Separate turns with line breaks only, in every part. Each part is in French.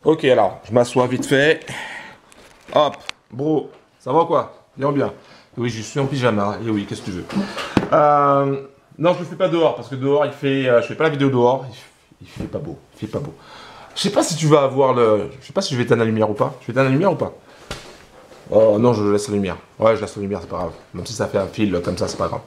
Ok, alors, je m'assois vite fait. Hop, bro, ça va quoi? Bien ou bien? Oui, je suis en pyjama, et oui, qu'est-ce que tu veux? Non, je le fais pas dehors, parce que dehors, il fait... je fais pas la vidéo dehors, il fait pas beau, il fait pas beau. Je sais pas si tu vas avoir le... Je sais pas si je vais éteindre la lumière ou pas. Je vais éteindre la lumière ou pas? Oh non, je laisse la lumière. Ouais, je laisse la lumière, c'est pas grave. Même si ça fait un fil comme ça, c'est pas grave.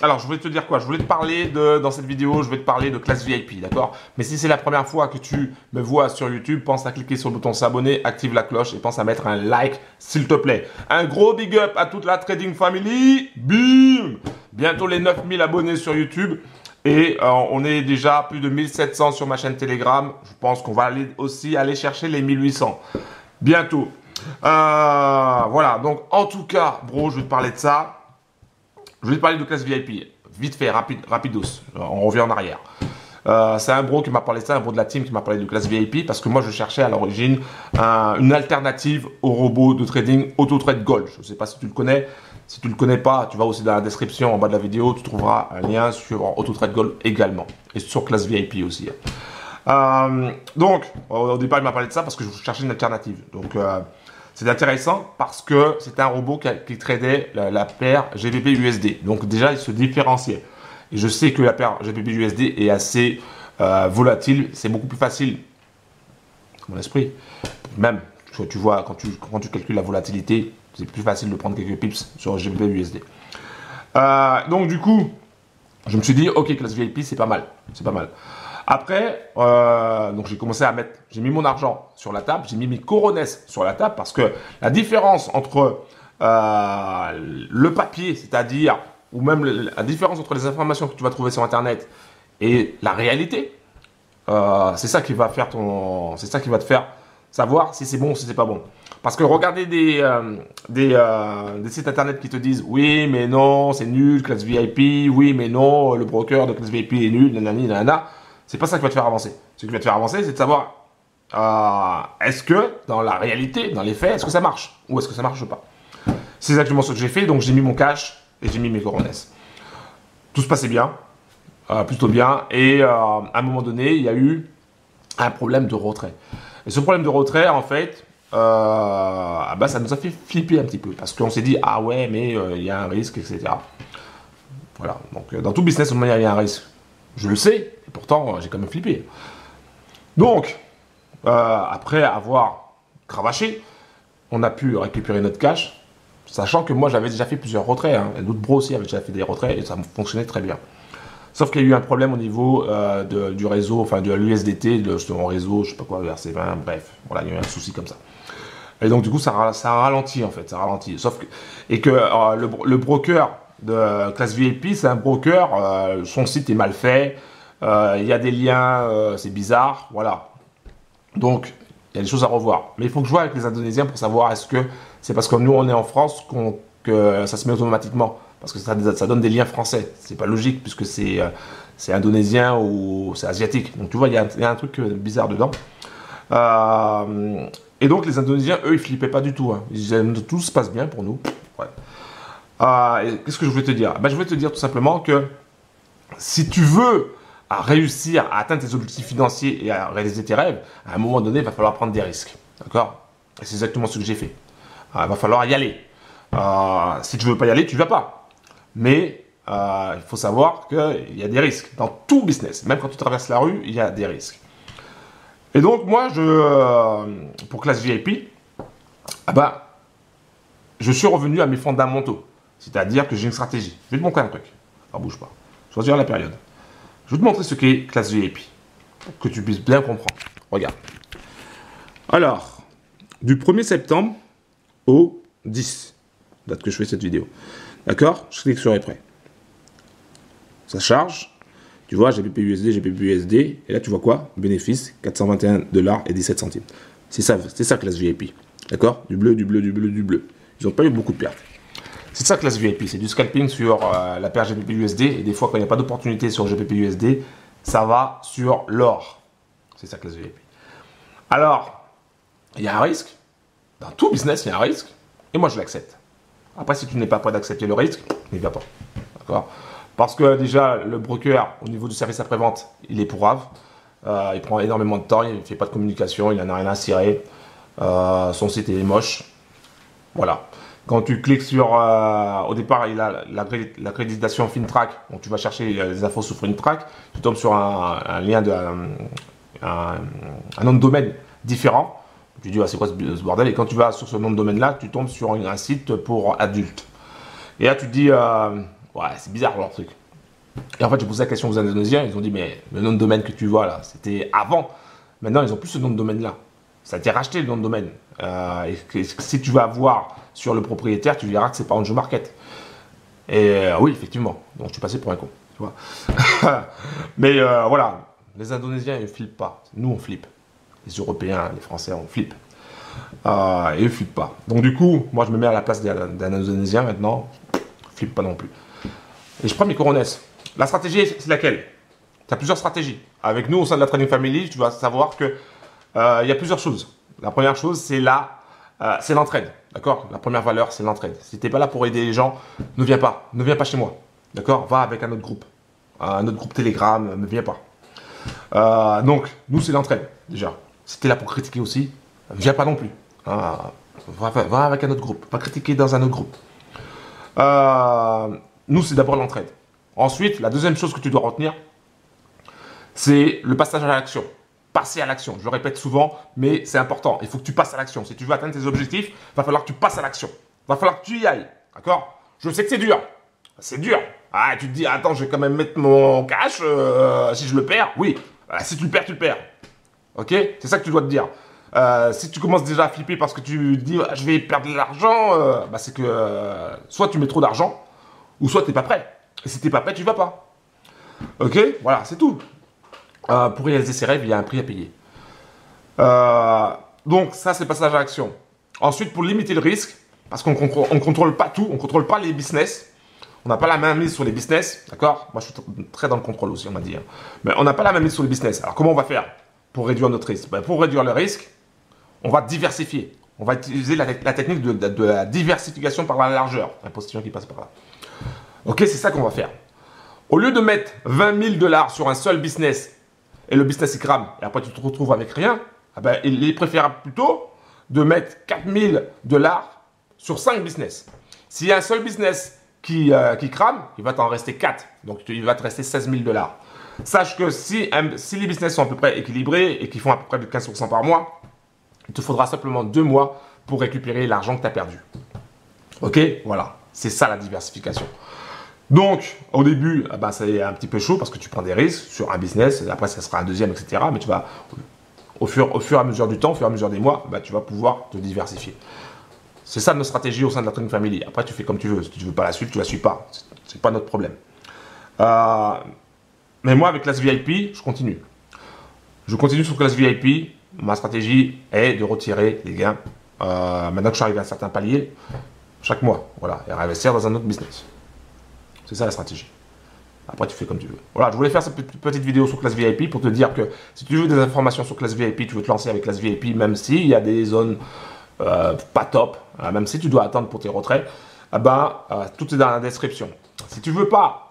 Alors, je voulais te dire quoi? Je voulais te parler dans cette vidéo, je vais te parler de classe VIP, d'accord? Mais si c'est la première fois que tu me vois sur YouTube, pense à cliquer sur le bouton s'abonner, active la cloche et pense à mettre un like, s'il te plaît. Un gros big up à toute la Trading Family. Bim! Bientôt les 9000 abonnés sur YouTube. Et on est déjà plus de 1700 sur ma chaîne Telegram. Je pense qu'on va aussi aller chercher les 1800. Bientôt. Voilà, donc en tout cas, bro, je vais te parler de ça. Je vais te parler de classe VIP. Vite fait, rapidos. On revient en arrière. C'est un bro qui m'a parlé de ça, un bro de la team qui m'a parlé de classe VIP parce que moi je cherchais à l'origine une alternative au robot de trading AutoTrade Gold. Je ne sais pas si tu le connais. Si tu ne le connais pas, tu vas aussi dans la description en bas de la vidéo, tu trouveras un lien sur AutoTrade Gold également. Et sur classe VIP aussi. Donc, au départ, il m'a parlé de ça parce que je cherchais une alternative. Donc, c'est intéressant parce que c'était un robot qui tradait la paire GBP-USD. Donc, déjà, il se différenciait. Et je sais que la paire GBP-USD est assez volatile. C'est beaucoup plus facile, dans mon esprit. Même, tu vois, quand tu calcules la volatilité, c'est plus facile de prendre quelques pips sur GBP-USD. Donc, du coup, je me suis dit, ok, classe VIP, c'est pas mal. C'est pas mal. Après, donc j'ai commencé à mettre, j'ai mis mon argent sur la table, j'ai mis mes corones sur la table parce que la différence entre le papier, c'est-à-dire, ou même la différence entre les informations que tu vas trouver sur Internet et la réalité, c'est ça qui va faire c'est ça qui va te faire savoir si c'est bon ou si c'est pas bon. Parce que regarder des sites internet qui te disent oui mais non c'est nul classe VIP, oui mais non le broker de classe VIP est nul, nanani nanana. C'est pas ça qui va te faire avancer. Ce qui va te faire avancer, c'est de savoir est-ce que dans la réalité, dans les faits, est-ce que ça marche ou est-ce que ça marche pas. C'est exactement ce que j'ai fait. Donc j'ai mis mon cash et j'ai mis mes corones. Tout se passait bien, plutôt bien. Et à un moment donné, il y a eu un problème de retrait. Et ce problème de retrait, en fait, ça nous a fait flipper un petit peu parce qu'on s'est dit ah ouais mais il y a un risque, etc. Voilà. Donc dans tout business, il y a un risque. Je le sais, et pourtant j'ai quand même flippé. Donc, après avoir cravaché, on a pu récupérer notre cash, sachant que moi j'avais déjà fait plusieurs retraits, hein, et d'autres bros aussi avaient déjà fait des retraits, et ça fonctionnait très bien. Sauf qu'il y a eu un problème au niveau du réseau, enfin de l'USDT, de son réseau, je sais pas quoi, RC20, bref, voilà, il y a eu un souci comme ça. Et donc du coup ça a ralenti en fait, ça ralentit. Sauf que, et que le broker de classe VIP, c'est un broker, son site est mal fait, il y a des liens, c'est bizarre, voilà. Donc, il y a des choses à revoir. Mais il faut que je vois avec les Indonésiens pour savoir est-ce que c'est parce que nous, on est en France que ça se met automatiquement. Parce que ça donne des liens français. C'est pas logique puisque c'est indonésien ou c'est asiatique. Donc, tu vois, il y a un truc bizarre dedans. Et donc, les Indonésiens, eux, ils flippaient pas du tout. Hein. Tout se passe bien pour nous. Ouais. Qu'est-ce que je voulais te dire? Je voulais te dire tout simplement que si tu veux réussir à atteindre tes objectifs financiers et à réaliser tes rêves, à un moment donné, il va falloir prendre des risques. D'accord? Et c'est exactement ce que j'ai fait. Il va falloir y aller. Si tu ne veux pas y aller, tu ne vas pas. Mais il faut savoir qu'il y a des risques dans tout business. Même quand tu traverses la rue, il y a des risques. Et donc, moi, pour classe VIP, je suis revenu à mes fondamentaux. C'est-à-dire que j'ai une stratégie. Je vais te montrer un truc. Alors, bouge pas. Choisir la période. Je vais te montrer ce qu'est classe VIP. Pour que tu puisses bien comprendre. Regarde. Alors, du 1er septembre au 10, date que je fais cette vidéo. D'accord? Je clique sur Prêt. Ça charge. Tu vois, GBP-USD, GBP-USD. Et là, tu vois quoi? Bénéfice, 421 $ et 17 centimes. C'est ça classe VIP. D'accord? Du bleu, du bleu, du bleu, du bleu. Ils n'ont pas eu beaucoup de pertes. C'est ça classe VIP, c'est du scalping sur la paire GBP-USD et des fois quand il n'y a pas d'opportunité sur GBP-USD, ça va sur l'or. C'est ça classe VIP. Alors, il y a un risque. Dans tout business, il y a un risque. Et moi, je l'accepte. Après, si tu n'es pas prêt d'accepter le risque, n'y va pas. D'accord? Parce que déjà, le broker, au niveau du service après-vente, il est pourrave. Il prend énormément de temps, il ne fait pas de communication, il n'en a rien à cirer. Son site est moche. Voilà. Quand tu cliques sur... au départ, il a l'accréditation FinTrack. Donc tu vas chercher les infos sur FinTrack. Tu tombes sur un lien de... un nom de domaine différent. Tu dis, ah, c'est quoi ce bordel? Et quand tu vas sur ce nom de domaine-là, tu tombes sur un site pour adultes. Et là, tu te dis, ouais, c'est bizarre leur truc. Et en fait, j'ai posé la question aux Indonésiens. Ils ont dit, mais le nom de domaine que tu vois là, c'était avant. Maintenant, ils n'ont plus ce nom de domaine-là. Ça a été racheté le nom de domaine. Et si tu vas voir sur le propriétaire, tu verras que c'est pas Anjo Market. Et oui, effectivement. Donc, je suis passé pour un con. Tu vois. Mais voilà, les Indonésiens, ils ne flippent pas. Nous, on flippe. Les Européens, les Français, on flippe. Et eux ne flippent pas. Donc, du coup, moi, je me mets à la place d'un Indonésien maintenant. Je ne flippe pas non plus. Et je prends mes couronnes. La stratégie, c'est laquelle? Tu as plusieurs stratégies. Avec nous, au sein de la Trading Family, tu vas savoir que il y a plusieurs choses. La première chose, c'est c'est l'entraide. D'accord? La première valeur, c'est l'entraide. Si tu n'es pas là pour aider les gens, ne viens pas. Ne viens pas chez moi. D'accord? Va avec un autre groupe. Un autre groupe Telegram, ne viens pas. Donc, nous, c'est l'entraide, déjà. Si tu es là pour critiquer aussi, ne viens pas non plus. Va avec un autre groupe. Va critiquer dans un autre groupe. Nous, c'est d'abord l'entraide. Ensuite, la deuxième chose que tu dois retenir, c'est le passage à l'action. Passer à l'action. Je le répète souvent, mais c'est important. Il faut que tu passes à l'action. Si tu veux atteindre tes objectifs, il va falloir que tu passes à l'action. Il va falloir que tu y ailles. D'accord? Je sais que c'est dur. C'est dur. Ah, tu te dis, attends, je vais quand même mettre mon cash si je le perds. Oui. Si tu le perds, tu le perds. Ok? C'est ça que tu dois te dire. Si tu commences déjà à flipper parce que tu dis, je vais perdre de l'argent, c'est que soit tu mets trop d'argent, ou soit tu n'es pas prêt. Et si tu n'es pas prêt, tu ne vas pas. Ok? Voilà, c'est tout. Pour réaliser ses rêves, il y a un prix à payer. Donc, ça, c'est le passage à l'action. Ensuite, pour limiter le risque, parce qu'on ne contrôle pas tout, on ne contrôle pas les business. On n'a pas la main mise sur les business, d'accord? Moi, je suis très dans le contrôle aussi, on va dire. Mais on n'a pas la main mise sur les business. Alors, comment on va faire pour réduire notre risque? Pour réduire le risque, on va diversifier. On va utiliser la technique de la diversification par la largeur. Un postillon qui passe par là. Ok, c'est ça qu'on va faire. Au lieu de mettre 20 000 $ sur un seul business, et le business il crame, et après tu te retrouves avec rien, il est préférable plutôt de mettre 4 000 $ sur 5 business. S'il y a un seul business qui crame, il va t'en rester 4. Donc il va te rester 16 000 $. Sache que si les business sont à peu près équilibrés et qui font à peu près de 15% par mois, il te faudra simplement 2 mois pour récupérer l'argent que tu as perdu. Ok? Voilà. C'est ça la diversification. Donc, au début, c'est un petit peu chaud parce que tu prends des risques sur un business, après ça sera un deuxième, etc. Mais tu vas, au fur et à mesure du temps, au fur et à mesure des mois, tu vas pouvoir te diversifier. C'est ça notre stratégie au sein de la Trading Family. Après, tu fais comme tu veux. Si tu ne veux pas la suivre, tu ne la suis pas. Ce n'est pas notre problème. Mais moi, avec classe VIP, je continue. Je continue sur classe VIP. Ma stratégie est de retirer les gains. Maintenant que je suis arrivé à un certain palier, chaque mois, voilà, et réinvestir dans un autre business. C'est ça la stratégie. Après, tu fais comme tu veux. Voilà, je voulais faire cette petite vidéo sur classe VIP pour te dire que si tu veux des informations sur classe VIP, tu veux te lancer avec classe VIP, même s'il y a des zones pas top, même si tu dois attendre pour tes retraits, tout est dans la description. Si tu veux pas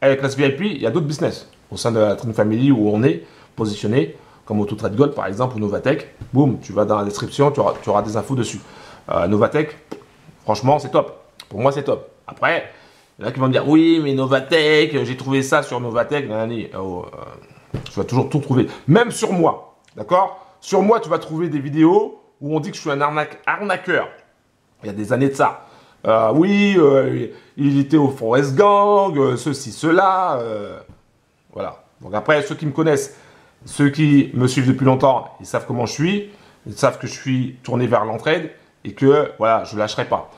avec classe VIP, il y a d'autres business au sein de la Trading Family où on est positionné, comme AutoTrade Gold par exemple ou Novatech. Boum, tu vas dans la description, tu auras des infos dessus. Novatech, franchement, c'est top. Pour moi, c'est top. Après, il y en a qui vont me dire, oui, mais Novatech, j'ai trouvé ça sur Novatech. Tu vas toujours tout trouver. Même sur moi, d'accord? Sur moi, tu vas trouver des vidéos où on dit que je suis un arnaqueur. Il y a des années de ça. Il était au Forest Gang, ceci, cela. Voilà. Donc après, ceux qui me connaissent, ceux qui me suivent depuis longtemps, ils savent comment je suis. Ils savent que je suis tourné vers l'entraide et que, voilà, je ne lâcherai pas.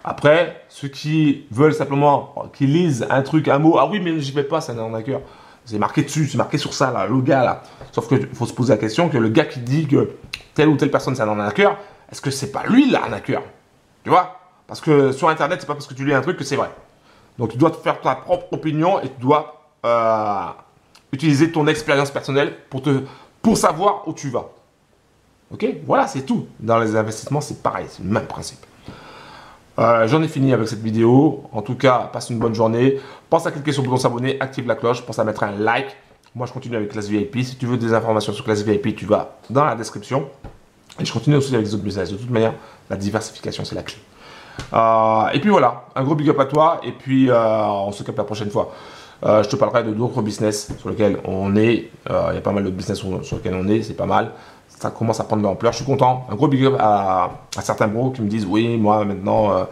Après, ceux qui veulent simplement, qui lisent un truc, un mot, ah oui, mais j'y vais pas, c'est un arnaqueur. C'est marqué dessus, c'est marqué sur ça, là, le gars, là. Sauf qu'il faut se poser la question que le gars qui dit que telle ou telle personne, c'est un arnaqueur, est-ce que c'est pas lui l'arnaqueur? Tu vois? Parce que sur Internet, c'est pas parce que tu lis un truc que c'est vrai. Donc, tu dois te faire ta propre opinion et tu dois utiliser ton expérience personnelle pour savoir où tu vas. Ok? Voilà, c'est tout. Dans les investissements, c'est pareil, c'est le même principe. J'en ai fini avec cette vidéo. En tout cas, passe une bonne journée. Pense à cliquer sur le bouton s'abonner, active la cloche, pense à mettre un like. Moi, je continue avec Class VIP. Si tu veux des informations sur Class VIP, tu vas dans la description. Et je continue aussi avec les autres business. De toute manière, la diversification, c'est la clé. Et puis voilà, un gros big up à toi. Et puis, on se capte la prochaine fois. Je te parlerai de d'autres business sur lesquels on est. Il y a pas mal de business sur lesquels on est. C'est pas mal. Ça commence à prendre de l'ampleur. Je suis content. Un gros big up à certains bros qui me disent oui, moi maintenant,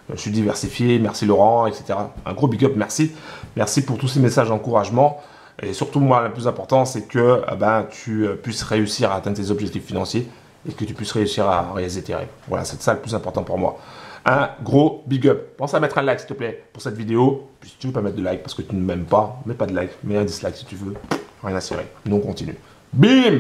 je suis diversifié. Merci Laurent, etc. Un gros big up. Merci. Merci pour tous ces messages d'encouragement. Et surtout, moi, le plus important, c'est que tu puisses réussir à atteindre tes objectifs financiers et que tu puisses réussir à réaliser tes rêves. Voilà, c'est ça le plus important pour moi. Un gros big up. Pense à mettre un like, s'il te plaît, pour cette vidéo. Puis si tu veux pas mettre de like parce que tu ne m'aimes pas, mets pas de like, mets un dislike si tu veux. Rien à cirer. Nous, on continue. Bim!